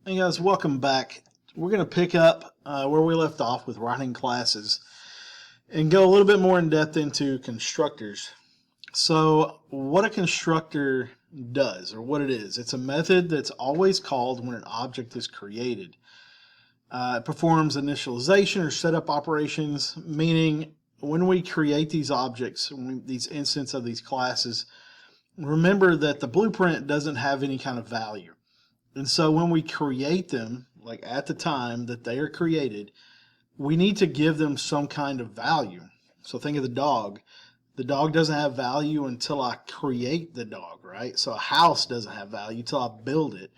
Hey guys, welcome back. We're going to pick up where we left off with writing classes and go a little bit more in depth into constructors. So what a constructor does, or what it is, it's a method that's always called when an object is created. It performs initialization or setup operations, meaning when we create these objects, these instances of these classes, remember that the blueprint doesn't have any kind of value. And so when we create them, like at the time that they are created, we need to give them some kind of value. So think of the dog. The dog doesn't have value until I create the dog, right? So a house doesn't have value until I build it.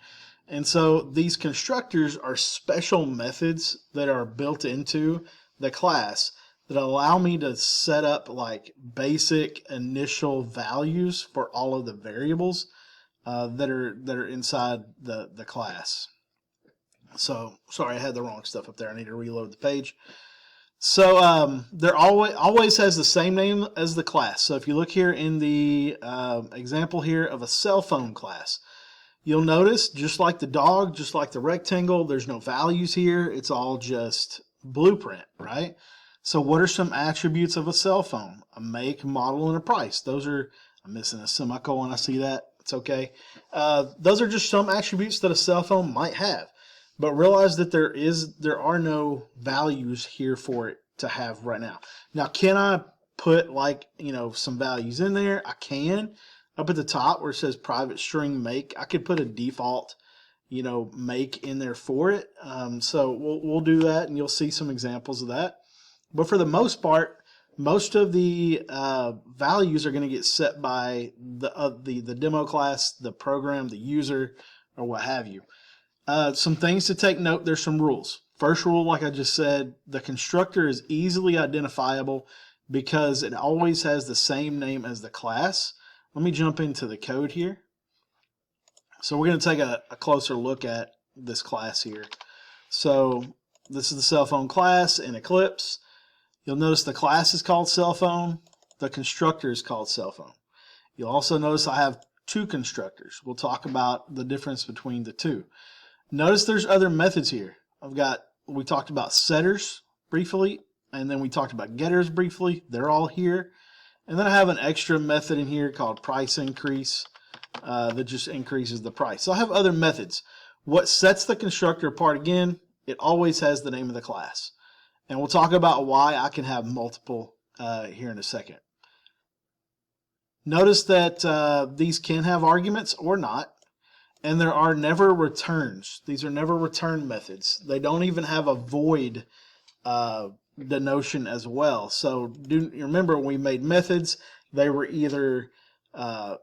And so these constructors are special methods that are built into the class that allow me to set up like basic initial values for all of the variables that are inside the class. So sorry, I had the wrong stuff up there. I need to reload the page. So there always has the same name as the class. So if you look here in the example here of a cell phone class, you'll notice just like the dog, just like the rectangle, there's no values here. It's all just blueprint, right? So what are some attributes of a cell phone? A make, model, and a price. Those are, I'm missing a semicolon, I see that. It's okay. Those are just some attributes that a cell phone might have. But realize that there are no values here for it to have right now. Now, can I put like, some values in there? I can. Up at the top where it says private string make, I could put a default, make in there for it. So we'll do that, and you'll see some examples of that. But for the most part, most of the values are going to get set by the demo class, the program, the user, or what have you. Some things to take note, there's some rules. First rule, like I just said, the constructor is easily identifiable because it always has the same name as the class. Let me jump into the code here. So we're going to take a closer look at this class here. So this is the cell phone class in Eclipse. You'll notice the class is called cell phone. The constructor is called cell phone. You'll also notice I have two constructors. We'll talk about the difference between the two. Notice there's other methods here. We talked about setters briefly, and then we talked about getters briefly. They're all here. And then I have an extra method in here called price increase that just increases the price. So I have other methods. What sets the constructor apart, again, it always has the name of the class. And we'll talk about why I can have multiple here in a second. Notice that these can have arguments or not. And there are never returns. These are never return methods. They don't even have a void denotion as well. So remember when we made methods, they were either,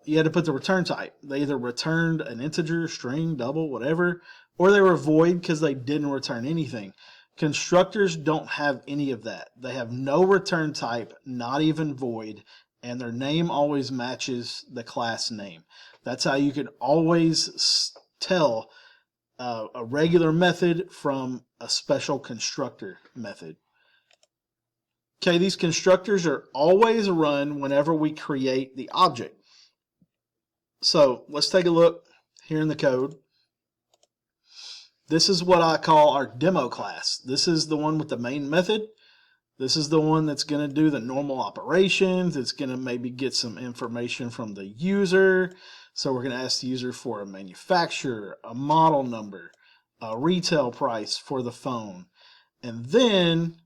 you had to put the return type. They either returned an integer, string, double, whatever, or they were void because they didn't return anything. Constructors don't have any of that. They have no return type, not even void, and their name always matches the class name. That's how you can always tell a regular method from a special constructor method. Okay, these constructors are always run whenever we create the object. So let's take a look here in the code. This is what I call our demo class. This is the one with the main method. This is the one that's going to do the normal operations. It's going to maybe get some information from the user. So we're going to ask the user for a manufacturer, a model number, a retail price for the phone. And then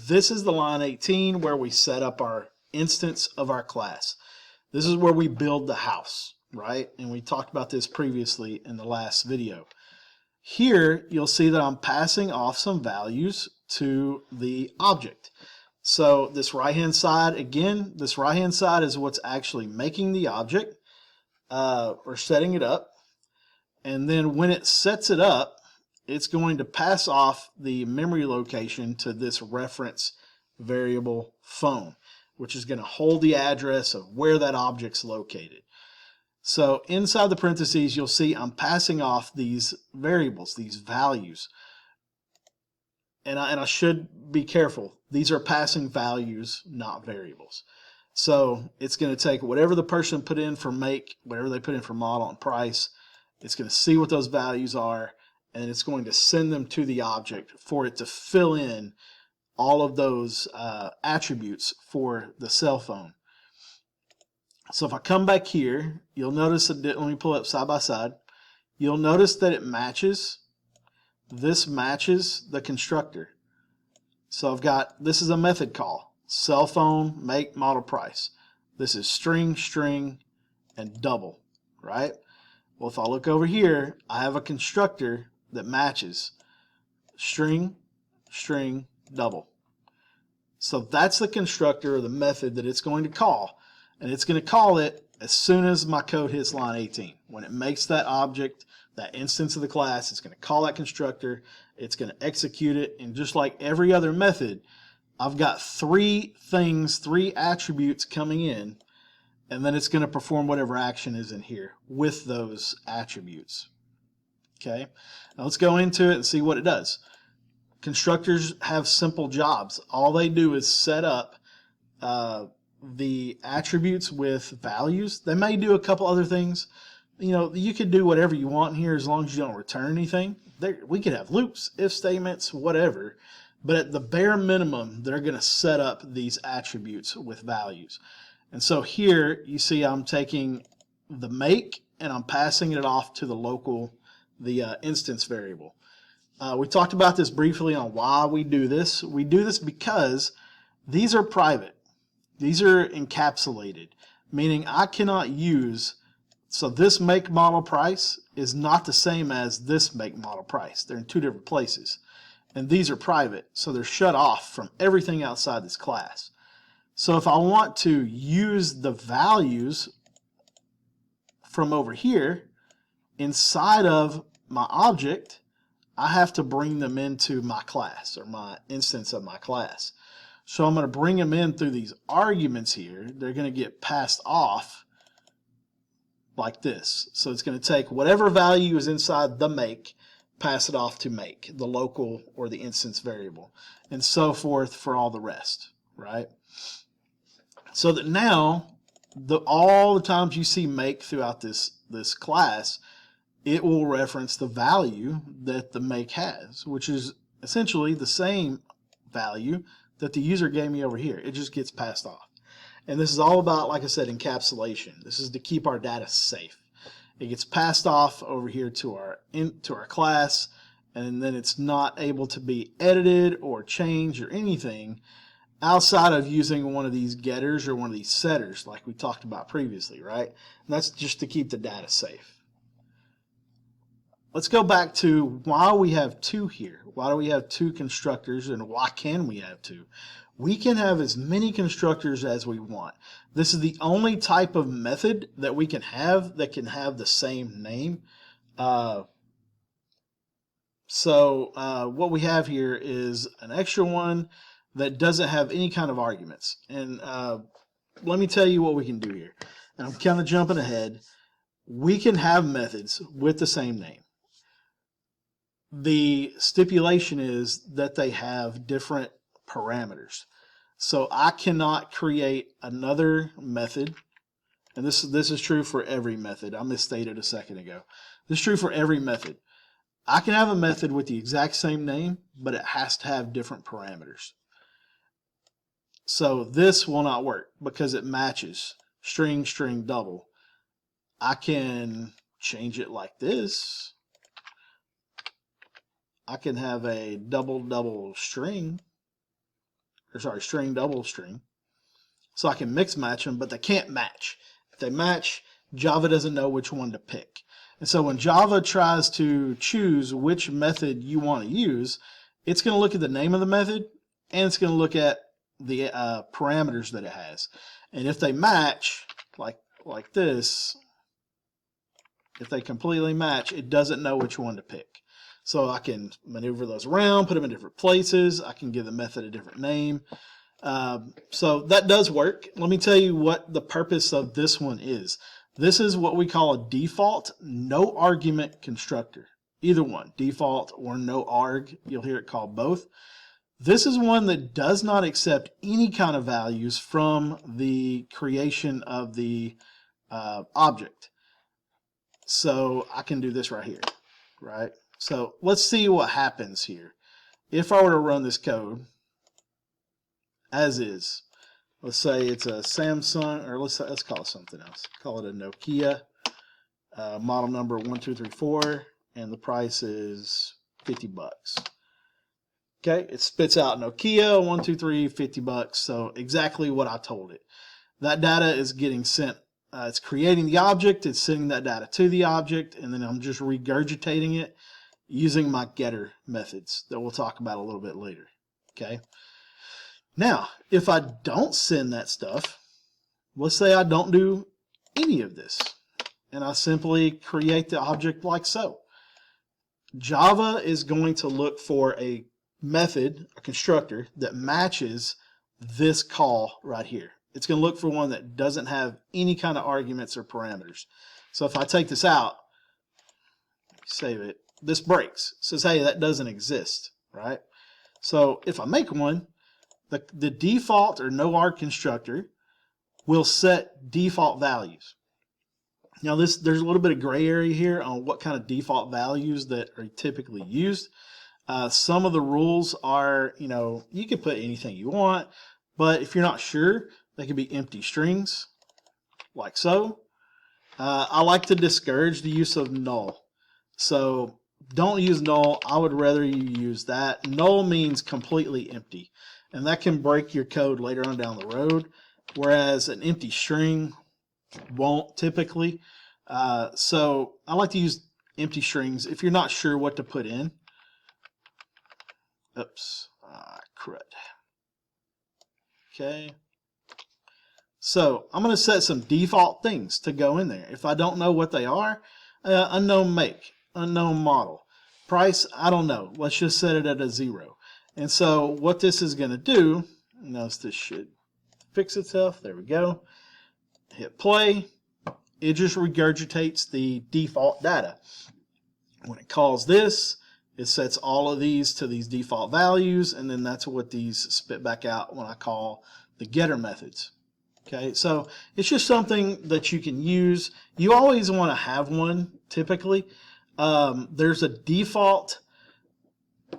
this is the line 18 where we set up our instance of our class. This is where we build the house, right? And we talked about this previously in the last video. Here you'll see that I'm passing off some values to the object. So this right hand side, again, this right hand side is what's actually making the object or setting it up. And then when it sets it up, it's going to pass off the memory location to this reference variable phone, which is going to hold the address of where that object's located. So inside the parentheses, you'll see I'm passing off these variables, these values. And I should be careful. These are passing values, not variables. So it's going to take whatever the person put in for make, whatever they put in for model and price. It's going to see what those values are, and it's going to send them to the object for it to fill in all of those attributes for the cell phone. So if I come back here, you'll notice that, let me pull it up side by side, you'll notice that it matches. This matches the constructor. So I've got, this is a method call, cell phone, make, model, price. This is string, string, and double, right? Well, if I look over here, I have a constructor that matches string, string, double. So that's the constructor or the method that it's going to call. And it's going to call it as soon as my code hits line 18. When it makes that object, that instance of the class, it's going to call that constructor, it's going to execute it, and just like every other method, I've got three things, three attributes coming in, and then it's going to perform whatever action is in here with those attributes. Okay, now let's go into it and see what it does. Constructors have simple jobs. All they do is set up the attributes with values. They may do a couple other things. You know, you could do whatever you want here as long as you don't return anything. We could have loops, if statements, whatever. But at the bare minimum, they're going to set up these attributes with values. And so here you see I'm taking the make and I'm passing it off to the local, the instance variable. We talked about this briefly on why we do this. We do this because these are private. These are encapsulated, meaning I cannot use, so this make, model, price is not the same as this make, model, price. They're in two different places. And these are private, so they're shut off from everything outside this class. So if I want to use the values from over here inside of my object, I have to bring them into my class or my instance of my class. So I'm going to bring them in through these arguments here. They're going to get passed off like this. So it's going to take whatever value is inside the make, pass it off to make, the local or the instance variable, and so forth for all the rest, right? So that now, all the times you see make throughout this class, it will reference the value that the make has, which is essentially the same value that the user gave me over here. It just gets passed off. And this is all about, like I said, encapsulation. This is to keep our data safe. It gets passed off over here to our class, and then it's not able to be edited or changed or anything outside of using one of these getters or one of these setters like we talked about previously, right? And that's just to keep the data safe. Let's go back to why we have two here. Why do we have two constructors, and why can we have two? We can have as many constructors as we want. This is the only type of method that we can have that can have the same name. What we have here is an extra one that doesn't have any kind of arguments. And let me tell you what we can do here. And I'm kind of jumping ahead. We can have methods with the same name. The stipulation is that they have different parameters. So I cannot create another method, and this is true for every method. I misstated a second ago. This is true for every method. I can have a method with the exact same name, but it has to have different parameters. So this will not work because it matches string, string, double. I can change it like this. I can have a double string, or sorry, string double string. So I can mix match them, but they can't match. If they match, Java doesn't know which one to pick. And so when Java tries to choose which method you want to use, it's going to look at the name of the method, and it's going to look at the parameters that it has. And if they match, like this, if they completely match, it doesn't know which one to pick. So I can maneuver those around, put them in different places. I can give the method a different name. So that does work. Let me tell you what the purpose of this one is. This is what we call a default no argument constructor. Either one, default or no arg. You'll hear it called both. This is one that does not accept any kind of values from the creation of the object. So I can do this right here. right? So let's see what happens here. If I were to run this code as is, let's say it's a Samsung, or let's call it something else. Call it a Nokia, model number 1234, and the price is 50 bucks. Okay, it spits out Nokia 123, 50 bucks. So exactly what I told it. That data is getting sent. It's creating the object. It's sending that data to the object, and then I'm just regurgitating it using my getter methods that we'll talk about a little bit later. Okay. Now, if I don't send that stuff, let's say I don't do any of this, and I simply create the object like so. Java is going to look for a method, a constructor, that matches this call right here. It's going to look for one that doesn't have any kind of arguments or parameters. So if I take this out, save it, this breaks. It says, hey, that doesn't exist, right? So if I make one, the default or no arg constructor will set default values. Now there's a little bit of gray area here on what kind of default values that are typically used. Some of the rules are, you can put anything you want, but if you're not sure, they can be empty strings, like so. I like to discourage the use of null. So don't use null. I would rather you use that. Null means completely empty, and that can break your code later on down the road, whereas an empty string won't typically. So I like to use empty strings if you're not sure what to put in. Oops, crud. Okay. So I'm going to set some default things to go in there. If I don't know what they are, unknown make, unknown model, price, I don't know. Let's just set it at a 0. And so what this is going to do, notice this should fix itself. There we go. Hit play. It just regurgitates the default data. When it calls this, it sets all of these to these default values, and then that's what these spit back out when I call the getter methods. Okay, so it's just something that you can use. You always want to have one, typically. There's a default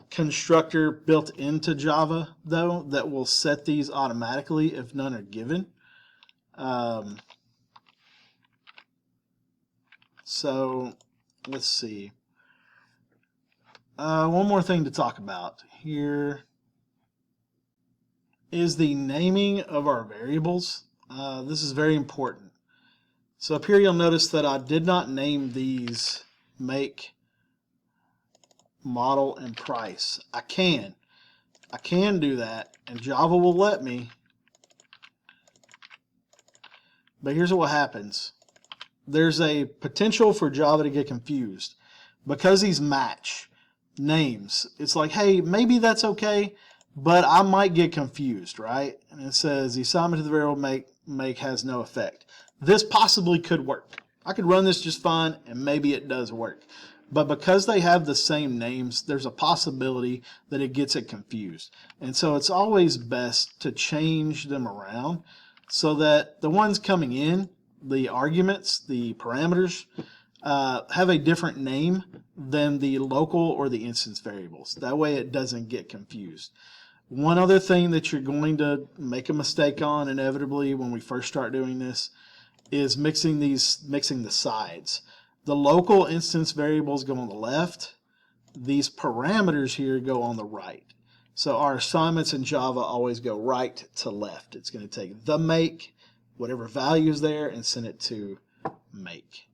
constructor built into Java, though, that will set these automatically if none are given. So let's see. One more thing to talk about here is the naming of our variables. This is very important. So up here you'll notice that I did not name these make, model, and price. I can do that, and Java will let me. But here's what happens. There's a potential for Java to get confused because these match names. It's like, hey, maybe that's okay, but I might get confused, right? And it says the assignment to the variable make has no effect. This possibly could work. I could run this just fine, and maybe it does work. But because they have the same names, there's a possibility that it gets it confused. And so it's always best to change them around so that the ones coming in, the arguments, the parameters, have a different name than the local or the instance variables. That way it doesn't get confused. One other thing that you're going to make a mistake on inevitably when we first start doing this is mixing the sides. The local instance variables go on the left. These parameters here go on the right. So our assignments in Java always go right to left. It's going to take the make, whatever value is there, and send it to make.